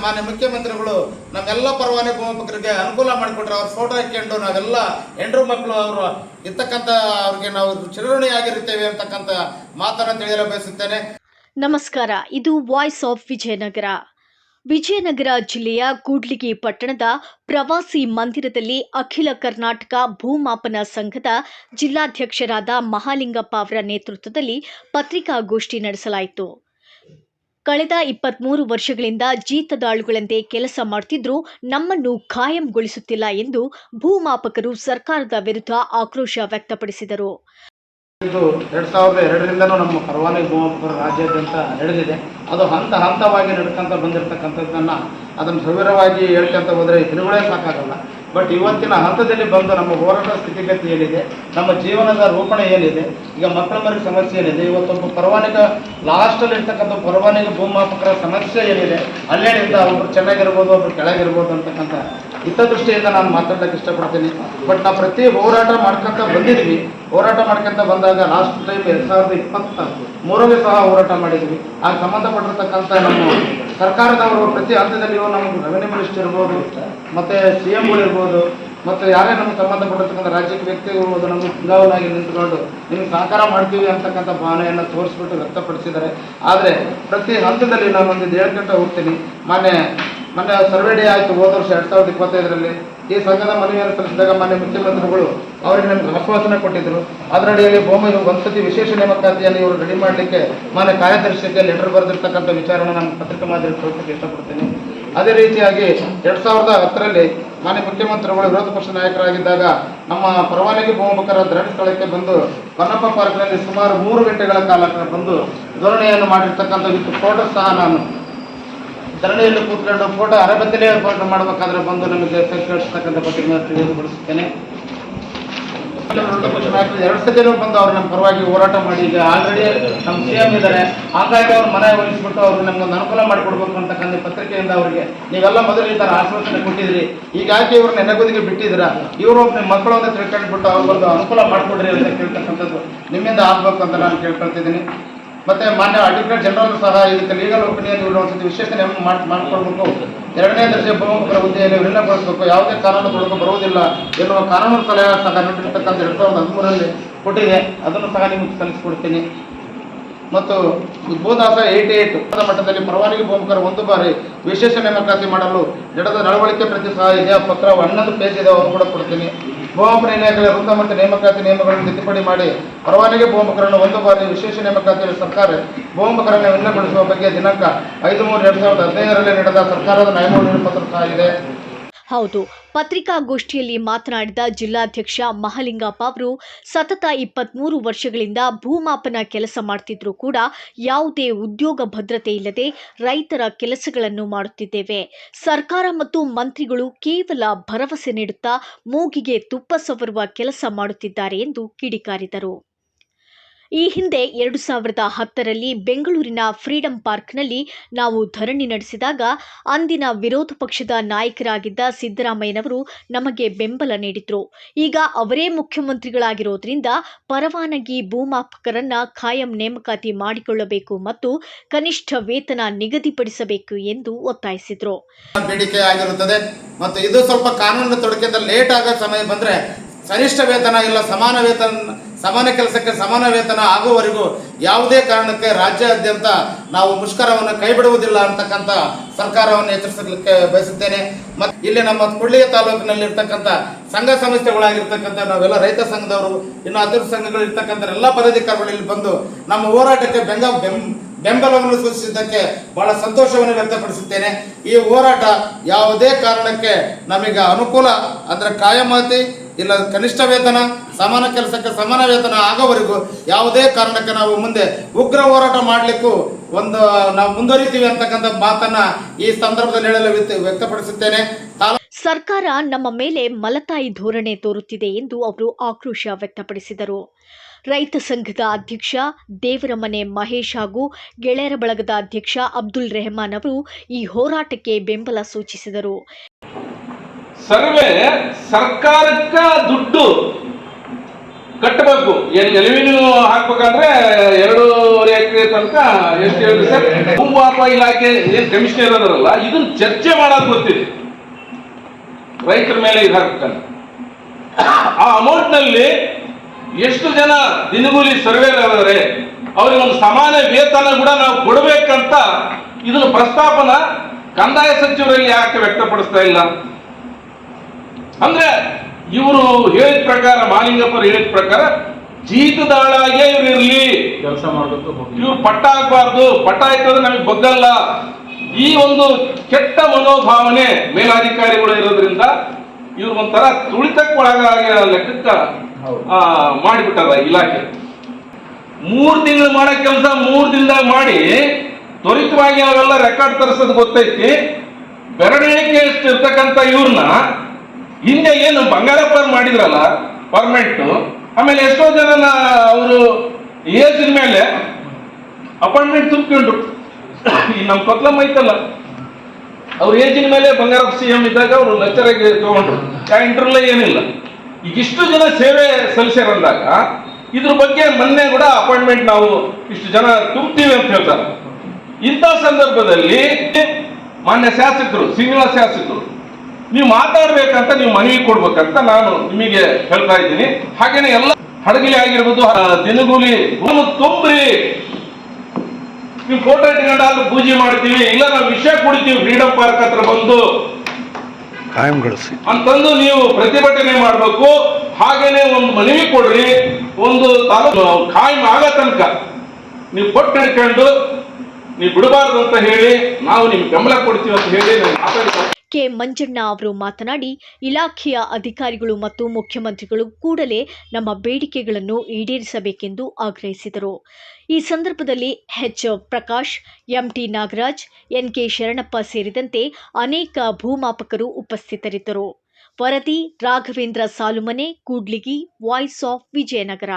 ಮಾನ್ಯ ಮುಖ್ಯಮಂತ್ರಿಗಳು ನಮ್ಮೆಲ್ಲ ಪರವಾನಗಿ ಭೂಮಿಪುತ್ರರಿಗೆ ಅನುಕೂಲ ಮಾಡಿಕೊಟ್ರೆ ಅವ್ರ ಫೋಟೋ ಹಾಕೊಂಡು ನಾವೆಲ್ಲ ಹೆಂಡ್ರು ಮಕ್ಕಳು ಅವರು ಇರ್ತಕ್ಕಂಥ ಅವ್ರಿಗೆ ನಾವು ಚಿರಋಣಿಯಾಗಿರುತ್ತೇವೆ ಅಂತಕ್ಕಂಥ ಮಾತನ್ನು ತಿಳಿಯಲು ಬಯಸುತ್ತೇನೆ. ನಮಸ್ಕಾರ, ಇದು ವಾಯ್ಸ್ ಆಫ್ ವಿಜಯನಗರ. ವಿಜಯನಗರ ಜಿಲ್ಲೆಯ ಕೂಡ್ಲಿಗಿ ಪಟ್ಟಣದ ಪ್ರವಾಸಿ ಮಂದಿರದಲ್ಲಿ ಅಖಿಲ ಕರ್ನಾಟಕ ಭೂಮಾಪನ ಸಂಘದ ಜಿಲ್ಲಾಧ್ಯಕ್ಷರಾದ ಮಹಾಲಿಂಗಪ್ಪ ಅವರ ನೇತೃತ್ವದಲ್ಲಿ ಪತ್ರಿಕಾಗೋಷ್ಠಿ ನಡೆಸಲಾಯಿತು. ಕಳೆದ 23 ವರ್ಷಗಳಿಂದ ಜೀತದಾಳುಗಳಂತೆ ಕೆಲಸ ಮಾಡುತ್ತಿದ್ರೂ ನಮ್ಮನ್ನು ಖಾಯಂಗೊಳಿಸುತ್ತಿಲ್ಲ ಎಂದು ಭೂಮಾಪಕರು ಸರ್ಕಾರದ ವಿರುದ್ಧ ಆಕ್ರೋಶ ವ್ಯಕ್ತಪಡಿಸಿದರು. ಇದು 2002ರಿಂದನೂ ನಮ್ಮ ಪರವಾನಗಿ ಭೂಮಾಪಕರ ರಾಜ್ಯಾದ್ಯಂತ ನಡೆದಿದೆ. ಅದು ಹಂತವಾಗಿ ನಡ್ಕೊಂತ ಬಂದಿರತಕ್ಕಂಥದ್ದನ್ನು ಅದನ್ನು ಸವಿರವಾಗಿ ಹೇಳ್ಕೊಂತ ಹೋದರೆ ತಿಳುವಳೇ ಸಾಕಾಗಲ್ಲ. ಬಟ್ ಇವತ್ತಿನ ಹಂತದಲ್ಲಿ ಬಂದು ನಮ್ಮ ಹೋರಾಟ ಸ್ಥಿತಿಗತಿ ಏನಿದೆ, ನಮ್ಮ ಜೀವನದ ರೂಪಣೆ ಏನಿದೆ, ಈಗ ಮಕ್ಕಳ ಮರಿ ಸಮಸ್ಯೆ ಏನಿದೆ, ಇವತ್ತೊಬ್ಬ ಪರವಾನಗಿ ಲಾಸ್ಟಲ್ಲಿ ಇರ್ತಕ್ಕಂಥ ಪರವಾನಗಿ ಭೂಮಾಪಕರ ಸಮಸ್ಯೆ ಏನಿದೆ, ಅಲ್ಲೇನಿಂದ ಒಬ್ಬರು ಚೆನ್ನಾಗಿರ್ಬೋದು, ಒಬ್ಬರು ಕೆಳಗಿರ್ಬೋದು ಅಂತಕ್ಕಂಥ ಹಿತದೃಷ್ಟಿಯಿಂದ ನಾನು ಮಾತಾಡೋಕ್ಕೆ ಇಷ್ಟಪಡ್ತೀನಿ. ಬಟ್ ನಾವು ಪ್ರತಿ ಹೋರಾಟ ಮಾಡ್ಕೊತ ಬಂದಿದ್ವಿ. ಹೋರಾಟ ಮಾಡ್ಕೊಂತ ಬಂದಾಗ ಲಾಸ್ಟ್ ಟೈಮ್ 2023ರಲ್ಲಿ ಸಹ ಹೋರಾಟ ಮಾಡಿದ್ವಿ. ಆಗ ಸಂಬಂಧಪಟ್ಟಿರ್ತಕ್ಕಂಥ ನಮ್ಮ ಸರ್ಕಾರದವರು ಪ್ರತಿ ಹಂತದಲ್ಲಿಯೂ ನಮಗೆ ರೆವೆನ್ಯೂ ಮಿನಿಸ್ಟರ್ ಇರ್ಬೋದು, ಮತ್ತು CMಗಳು ಇರ್ಬೋದು, ಮತ್ತು ಯಾರೇ ನಮಗೆ ಸಂಬಂಧಪಟ್ಟಿರ್ತಕ್ಕಂಥ ರಾಜ್ಯಕ್ಕೆ ವ್ಯಕ್ತಿಗಳು ನಮಗೆ ಪಿಂಗಾವಲಾಗಿ ನಿಂತುಕೊಂಡು ನಿಮಗೆ ಸಹಕಾರ ಮಾಡ್ತೀವಿ ಅಂತಕ್ಕಂಥ ಭಾವನೆಯನ್ನು ತೋರಿಸ್ಬಿಟ್ಟು ವ್ಯಕ್ತಪಡಿಸಿದ್ದಾರೆ. ಆದರೆ ಪ್ರತಿ ಹಂತದಲ್ಲಿ ನಾನು ಒಂದು ಹೇಳ್ಕೊಂತ ಹೋಗ್ತೀನಿ. ಮೊನ್ನೆ ಸರ್ವೆ ಡೇ ಆಯಿತು ಹೋದ ವರ್ಷ 2025ರಲ್ಲಿ. ಈ ಸಂಘದ ಮನವಿಯನ್ನು ಸಲ್ಲಿಸಿದಾಗ ಮಾನ್ಯ ಮುಖ್ಯಮಂತ್ರಿಗಳು ಅವರಿಗೆ ನಮಗೆ ಆಶ್ವಾಸನೆ ಕೊಟ್ಟಿದ್ದರು. ಅದರಡಿಯಲ್ಲಿ ಭೂಮಿ ಒಂದ್ಸತಿ ವಿಶೇಷ ನೇಮಕಾತಿಯನ್ನು ಇವರು ರೆಡಿ ಮಾಡಲಿಕ್ಕೆ ಮಾನ್ಯ ಕಾರ್ಯದರ್ಶಿಗೆ ಲೆಟರ್ ಬರೆದಿರ್ತಕ್ಕಂಥ ವಿಚಾರವನ್ನು ನಾನು ಪತ್ರಿಕಾ ಮಾಧ್ಯಮ ತೋರಿಸೋಕ್ಕೆ ಇಷ್ಟಪಡ್ತೀನಿ. ಅದೇ ರೀತಿಯಾಗಿ 2010ರಲ್ಲಿ ಮಾನ್ಯ ಮುಖ್ಯಮಂತ್ರಿಗಳು ವಿರೋಧ ಪಕ್ಷ ನಾಯಕರಾಗಿದ್ದಾಗ ನಮ್ಮ ಪರವಾನಗಿ ಭೂಮಾಪಕರ ಧರಣಿ ಸ್ಥಳಕ್ಕೆ ಬಂದು ಬನ್ನಪ್ಪ ಪಾರ್ಕ್ನಲ್ಲಿ ಸುಮಾರು 3 ಗಂಟೆಗಳ ಕಾಲ ಬಂದು ಧೋರಣೆಯನ್ನು ಮಾಡಿರ್ತಕ್ಕಂಥ ಫೋಟೋ ಸಹ ನಾನು ಧರಣಿಯಲ್ಲಿ ಕೂತ್ಕೊಂಡು ಫೋಟೋ ಅರಬತ್ತಲೇ ಫೋಟೋ ಮಾಡಬೇಕಾದ್ರೆ ಬಂದು ನಮಗೆ ಕಳಿಸ್ತಕ್ಕಂಥ ಬಗ್ಗೆ ತಿಳಿದುಪಡಿಸುತ್ತೇನೆ. 2 ಸತಿನೂ ಬಂದು ಅವರು ನಮ್ಮ ಪರವಾಗಿ ಹೋರಾಟ ಮಾಡಿ ಈಗ ಆಲ್ರೆಡಿ ನಮ್ಮ CM ಇದ್ದಾರೆ. ಹಾಗಾಗಿ ಅವ್ರ ಮನೆ ವಹಿಸ್ಬಿಟ್ಟು ಅವ್ರಿಗೆ ನಮ್ಗೊಂದು ಅನುಕೂಲ ಮಾಡಿಕೊಡ್ಬೇಕು ಅಂತಕ್ಕಂಥ ಪತ್ರಿಕೆಯಿಂದ ಅವರಿಗೆ ನೀವೆಲ್ಲ ಮೊದಲು ಈ ಥರ ಆಶ್ವಾಸನೆ ಕೊಟ್ಟಿದ್ರಿ, ಹೀಗಾಗಿ ಇವ್ರು ನೆನೆಗುದಿಗೆ ಬಿಟ್ಟಿದ್ದೀರ, ಇವರು ನಿಮ್ಮ ಮಕ್ಕಳು ಅಂತ ತಿಳ್ಕೊಂಡ್ಬಿಟ್ಟು ಅವ್ರಿಗೊಂದು ಅನುಕೂಲ ಮಾಡಿಕೊಡ್ರಿ ಅಂತ ಕೇಳ್ತಕ್ಕಂಥದ್ದು ನಿಮ್ಮಿಂದ ಆಗಬೇಕು ಅಂತ ನಾನು ಕೇಳ್ಕೊಳ್ತಿದ್ದೀನಿ. ಮತ್ತು ಮಾನ್ಯ ಅಡ್ವೊಕೇಟ್ ಜನರಲ್ ಸಹ ಇದಕ್ಕೆ ಲೀಗಲ್ ಒಪಿನಿಯನ್ ಇವರು ಒಂದ್ಸತಿ ವಿಶೇಷ ಮಾಡಿಕೊಡ್ಬೇಕು. 2ನೇ ದರ್ಜೆ ಭೂಮಾಪಕರ ಹುದ್ದೆಯಲ್ಲಿ ವಿಲೀನಗೊಳಿಸಬೇಕು, ಯಾವುದೇ ಕಾನೂನು ತೊಡಕು ಬರುವುದಿಲ್ಲ ಎನ್ನುವ ಕಾನೂನು ಸಲಹೆ ಸಹ ನೀಡಿರ್ತಕ್ಕಂಥ 2013ರಲ್ಲಿ ಕೊಟ್ಟಿದೆ. ಅದನ್ನು ಸಹ ನಿಮಗೆ ಸಲ್ಲಿಸಿಕೊಡ್ತೀನಿ. ಮತ್ತು ಭೂದಾಸ 88 ಮಟ್ಟದಲ್ಲಿ ಪರವಾನಗಿ ಭೂಮಾಪಕರ 1 ಬಾರಿ ವಿಶೇಷ ನೇಮಕಾತಿ ಮಾಡಲು ನಡೆದ ನಡವಳಿಕೆ ಪ್ರತಿ ಸಹ ಇದೆ. ಆ ಪತ್ರ 11 ಪೇಜ್ ಇದೆ, ಅವರು ಕೂಡ ಕೊಡ್ತೀನಿ. ಭೂಮಾಪನ ಇಲಾಖೆಯ ವೃಂದ ಮತ್ತು ನೇಮಕಾತಿ ನಿಯಮಗಳನ್ನು ತಿದ್ದುಪಡಿ ಮಾಡಿ ಪರವಾನಗಿ ಭೂಮಾಪಕರನ್ನು 1 ಬಾರಿ ವಿಶೇಷ ನೇಮಕಾತಿಯಲ್ಲಿ ಸರ್ಕಾರ ಭೂಮಾಪಕರನ್ನು ವಿಲೀನಗೊಳಿಸುವ ಬಗ್ಗೆ ದಿನಾಂಕ 5/3/2015ರಲ್ಲಿ ನಡೆದ ಸರ್ಕಾರದ ನ್ಯಾಯಮೂಲಕ ಪತ್ರ ಸಹ ಇದೆ. ಹೌದು, ಪತ್ರಿಕಾಗೋಷ್ಠಿಯಲ್ಲಿ ಮಾತನಾಡಿದ ಜಿಲ್ಲಾಧ್ಯಕ್ಷ ಮಹಾಲಿಂಗಪ್ಪ ಅವರು ಸತತ 23 ವರ್ಷಗಳಿಂದ ಭೂಮಾಪನ ಕೆಲಸ ಮಾಡ್ತಿದ್ರೂ ಕೂಡ ಯಾವುದೇ ಉದ್ಯೋಗ ಭದ್ರತೆ ಇಲ್ಲದೆ ರೈತರ ಕೆಲಸಗಳನ್ನು ಮಾಡುತ್ತಿದ್ದೇವೆ. ಸರ್ಕಾರ ಮತ್ತು ಮಂತ್ರಿಗಳು ಕೇವಲ ಭರವಸೆ ನೀಡುತ್ತಾ ಮೂಗಿಗೆ ತುಪ್ಪ ಸವರುವ ಕೆಲಸ ಮಾಡುತ್ತಿದ್ದಾರೆ ಎಂದು ಕಿಡಿಕಾರಿದರು. ಈ ಹಿಂದೆ 2010ರಲ್ಲಿ ಬೆಂಗಳೂರಿನ ಫ್ರೀಡಂ ಪಾರ್ಕ್ನಲ್ಲಿ ನಾವು ಧರಣಿ ನಡೆಸಿದಾಗ ಅಂದಿನ ವಿರೋಧ ಪಕ್ಷದ ನಾಯಕರಾಗಿದ್ದ ಸಿದ್ದರಾಮಯ್ಯನವರು ನಮಗೆ ಬೆಂಬಲ ನೀಡಿದ್ರು. ಈಗ ಅವರೇ ಮುಖ್ಯಮಂತ್ರಿಗಳಾಗಿರೋದ್ರಿಂದ ಪರವಾನಗಿ ಭೂಮಾಪಕರನ್ನ ಖಾಯಂ ನೇಮಕಾತಿ ಮಾಡಿಕೊಳ್ಳಬೇಕು ಮತ್ತು ಕನಿಷ್ಠ ವೇತನ ನಿಗದಿಪಡಿಸಬೇಕು ಎಂದು ಒತ್ತಾಯಿಸಿದರು. ಬೇಡಿಕೆ ಆಗಿರುತ್ತದೆ ಮತ್ತು ಇದು ಸ್ವಲ್ಪ ಕಾನೂನಿನ ತೊಡಕಿಂದ ಲೇಟ್ ಆಗೋ ಸಮಯ ಬಂದರೆ ಕನಿಷ್ಠ ವೇತನ ಇಲ್ಲ ಸಮಾನ ಕೆಲಸಕ್ಕೆ ಸಮಾನ ವೇತನ ಆಗುವವರೆಗೂ ಯಾವುದೇ ಕಾರಣಕ್ಕೆ ರಾಜ್ಯಾದ್ಯಂತ ನಾವು ಮುಷ್ಕರವನ್ನು ಕೈಬಿಡುವುದಿಲ್ಲ ಅಂತಕ್ಕಂಥ ಸರ್ಕಾರವನ್ನು ಎಚ್ಚರಿಸಲಿಕ್ಕೆ ಬಯಸುತ್ತೇನೆ. ಮತ್ತು ಇಲ್ಲಿ ನಮ್ಮ ಕೂಡ್ಲಿಗಿ ತಾಲೂಕಿನಲ್ಲಿರ್ತಕ್ಕಂಥ ಸಂಘ ಸಂಸ್ಥೆಗಳಾಗಿರ್ತಕ್ಕಂಥ ನಾವೆಲ್ಲ ರೈತ ಸಂಘದವರು, ಇನ್ನು ಅದ್ರ ಸಂಘಗಳು ಇರ್ತಕ್ಕಂಥ ಎಲ್ಲ ಪದಾಧಿಕಾರಿಗಳು ಇಲ್ಲಿ ಬಂದು ನಮ್ಮ ಹೋರಾಟಕ್ಕೆ ಬೆಂಬಲವನ್ನು ಸೂಚಿಸಿದ್ದಕ್ಕೆ ಬಹಳ ಸಂತೋಷವನ್ನು ವ್ಯಕ್ತಪಡಿಸುತ್ತೇನೆ. ಈ ಹೋರಾಟ ಯಾವುದೇ ಕಾರಣಕ್ಕೆ ನಮಗೆ ಅನುಕೂಲ ಅಂದರೆ ಕಾಯಮಾತಿ ಇಲ್ಲ ಕನಿಷ್ಠ ವೇತನ ಸಮಾನ ಕೆಲಸಕ್ಕೆ ಸಮಾನ ವೇತನ ಆಗೋವರೆಗೂ ಯಾವುದೇ ಕಾರಣಕ್ಕೆ ನಾವು ಮುಂದೆ ಉಗ್ರ ಹೋರಾಟ ಮಾಡಲಿಕ್ಕೂ ನಾವು ಮುಂದುವರಿತೀವಿ ಅಂತಕ್ಕಂಥ ಮಾತನ್ನ ಈ ಸಂದರ್ಭದಲ್ಲಿ ಹೇಳಲು ವ್ಯಕ್ತಪಡಿಸುತ್ತೇನೆ. ಸರ್ಕಾರ ನಮ್ಮ ಮೇಲೆ ಮಲತಾಯಿ ಧೋರಣೆ ತೋರುತ್ತಿದೆ ಎಂದು ಅವರು ಆಕ್ರೋಶ ವ್ಯಕ್ತಪಡಿಸಿದರು. ರೈತ ಸಂಘದ ಅಧ್ಯಕ್ಷ ದೇವರಮನೆ ಮಹೇಶ್ ಹಾಗೂ ಗೆಳೆಯರ ಬಳಗದ ಅಧ್ಯಕ್ಷ ಅಬ್ದುಲ್ ರೆಹಮಾನ್ ಅವರು ಈ ಹೋರಾಟಕ್ಕೆ ಬೆಂಬಲ ಸೂಚಿಸಿದರು. ಸರ್ವೆ ಸರ್ಕಾರಕ್ಕ ದುಡ್ಡು ಕಟ್ಟಬೇಕು. ಎಲ್ವಿನೂ ಹಾಕ್ಬೇಕಂದ್ರೆ 2.5 ಎಕರೆ ತನಕ ಎಷ್ಟು ಹೇಳಿದ್ರು ಸರ್, ಭೂಮಾಪ ಇಲಾಖೆ ಏನ್ ಕಮಿಷನರ್ ಅದರಲ್ಲ, ಇದನ್ನ ಚರ್ಚೆ ಮಾಡೋದು ಗೊತ್ತಿದೆ ರೈತರ ಮೇಲೆ ಇದು ಹಾಕ್ತಾನೆ. ಆ ಅಮೌಂಟ್ ನಲ್ಲಿ ಎಷ್ಟು ಜನ ದಿನಗೂಲಿ ಸರ್ವೇರ್ ಆದರೆ ಅವ್ರಿಗೆ ಒಂದು ಸಮಾನ ವೇತನ ಕೂಡ ನಾವು ಕೊಡಬೇಕಂತ ಇದನ್ನು ಪ್ರಸ್ತಾಪನ ಕಂದಾಯ ಸಚಿವರಲ್ಲಿ ಯಾಕೆ ವ್ಯಕ್ತಪಡಿಸ್ತಾ ಇಲ್ಲ? ಅಂದ್ರೆ ಇವರು ಹೇಳಿದ ಪ್ರಕಾರ, ಮಾಲಿಂಗಪ್ಪರು ಹೇಳಿದ ಪ್ರಕಾರ ಜೀತದಾಳಾಗೆ ಇವ್ರು ಇರ್ಲಿ, ಕೆಲಸ ಮಾಡಬೇಕು, ಇವ್ರು ಪಟ್ಟ ಆಗ್ಬಾರ್ದು, ಪಟ್ಟ ಆಯ್ತಂದ್ರೆ ನಮಗೆ ಬಗ್ಗಲ್ಲ, ಈ ಒಂದು ಕೆಟ್ಟ ಮನೋಭಾವನೆ ಮೇಲಾಧಿಕಾರಿಗಳು ಇರೋದ್ರಿಂದ ಇವ್ರು ಒಂಥರ ತುಳಿತಕ್ಕೆ ಒಳಗಾಗಿರೋ ಲೆಕ್ಕಕ್ಕ ಮಾಡಿಬಿಟ್ಟಾರ ಇಲಾಖೆ. 3 ತಿಂಗಳು ಮಾಡೋ ಕೆಲಸ 3 ದಿನದಾಗ ಮಾಡಿ ತ್ವರಿತವಾಗಿ ಅವೆಲ್ಲ ರೆಕಾರ್ಡ್ ತರಿಸೋದು ಗೊತ್ತೈತಿ. ಬೆರಳಿಕೆ ಎಷ್ಟು ಇರ್ತಕ್ಕಂಥ ಇವ್ರನ್ನ ಹಿಂದೆ ಏನು ಬಂಗಾರಪ್ಪ ಮಾಡಿದ್ರಲ್ಲ ಪರ್ಮನೆಂಟ್, ಆಮೇಲೆ ಎಷ್ಟೋ ಜನ ಅವರು ಏಜ್ ಮೇಲೆ ಅಪಾಯಿಂಟ್ಮೆಂಟ್ ತುಂಬಿಕೊಂಡ್ರು. ಈ ನಮ್ಮ ಕೊತ್ಲಮ್ಮ ಐತಲ್ಲ, ಅವ್ರ ಏಜಿನ ಮೇಲೆ ಬಂಗಾರಪ್ಪ CM ಇದ್ದಾಗ ಅವರು ಲೆಕ್ಚರಾಗಿ ತಗೊಂಡ್ರು, ಇಂಟರ್ವ್ಯೂಲೇ ಏನಿಲ್ಲ. ಈಗ ಇಷ್ಟು ಜನ ಸೇವೆ ಸಲ್ಲಿಸ್ಯಾರಂದಾಗ ಇದ್ರ ಬಗ್ಗೆ ಮೊನ್ನೆ ಕೂಡ ಅಪಾಯಿಂಟ್ಮೆಂಟ್ ನಾವು ಇಷ್ಟು ಜನ ತುಂಬ್ತೀವಿ ಅಂತ ಹೇಳ್ತಾರೆ. ಇಂಥ ಸಂದರ್ಭದಲ್ಲಿ ಮಾನ್ಯ ಶಾಸಕರು, ಸಿಂಗಳ ಶಾಸಕರು, ನೀವು ಮಾತಾಡ್ಬೇಕಂತ ನೀವು ಮನವಿ ಕೊಡ್ಬೇಕಂತ ನಾನು ನಿಮಗೆ ಹೇಳ್ತಾ ಇದ್ದೀನಿ. ಹಾಗೇನೆ ಎಲ್ಲ ಹಡಗಲಿ ಆಗಿರ್ಬೋದು, ದಿನಗೂಲಿ ತುಂಬ್ರಿ, ನೀವು ಫೋಟೋ ಇಟ್ಕೊಂಡು ಅಲ್ಲಿ ಪೂಜೆ ಮಾಡ್ತೀವಿ, ಇಲ್ಲ ನಾವು ವಿಷಯ ಕುಡಿತೀವಿ ಫ್ರೀಡಂ ಪಾರ್ಕ್ ಹತ್ರ ಬಂದು ಅಂತಂದು ನೀವು ಪ್ರತಿಭಟನೆ ಮಾಡಬೇಕು. ಹಾಗೇನೆ ಒಂದು ಮನವಿ ಕೊಡ್ರಿ, ಒಂದು ತಾಲೂಕು ಕಾಯಂ ಆಗೋ ತನಕ ನೀವು ಕೊಟ್ಟು ಹಿಡ್ಕೊಂಡು ನೀವು ಬಿಡಬಾರ್ದು ಅಂತ ಹೇಳಿ ನಾವು ನಿಮ್ಗೆ ಬೆಂಬಲ ಕೊಡ್ತೀವಿ ಅಂತ ಹೇಳಿ ನಾನು ಮಾತಾಡ್ತೀನಿ. ಕೆ ಮಂಜಣ್ಣ ಅವರು ಮಾತನಾಡಿ, ಇಲಾಖೆಯ ಅಧಿಕಾರಿಗಳು ಮತ್ತು ಮುಖ್ಯಮಂತ್ರಿಗಳು ಕೂಡಲೇ ನಮ್ಮ ಬೇಡಿಕೆಗಳನ್ನು ಈಡೇರಿಸಬೇಕೆಂದು ಆಗ್ರಹಿಸಿದರು. ಈ ಸಂದರ್ಭದಲ್ಲಿ ಎಚ್ ಪ್ರಕಾಶ್, ಎಂಟಿ ನಾಗರಾಜ್, ಎನ್ಕೆ ಶರಣಪ್ಪ ಸೇರಿದಂತೆ ಅನೇಕ ಭೂಮಾಪಕರು ಉಪಸ್ಥಿತರಿದ್ದರು. ವರದಿ ರಾಘವೇಂದ್ರ ಸಾಲುಮನೆ, ಕೂಡ್ಲಿಗಿ, ವಾಯ್ಸ್ ಆಫ್ ವಿಜಯನಗರ.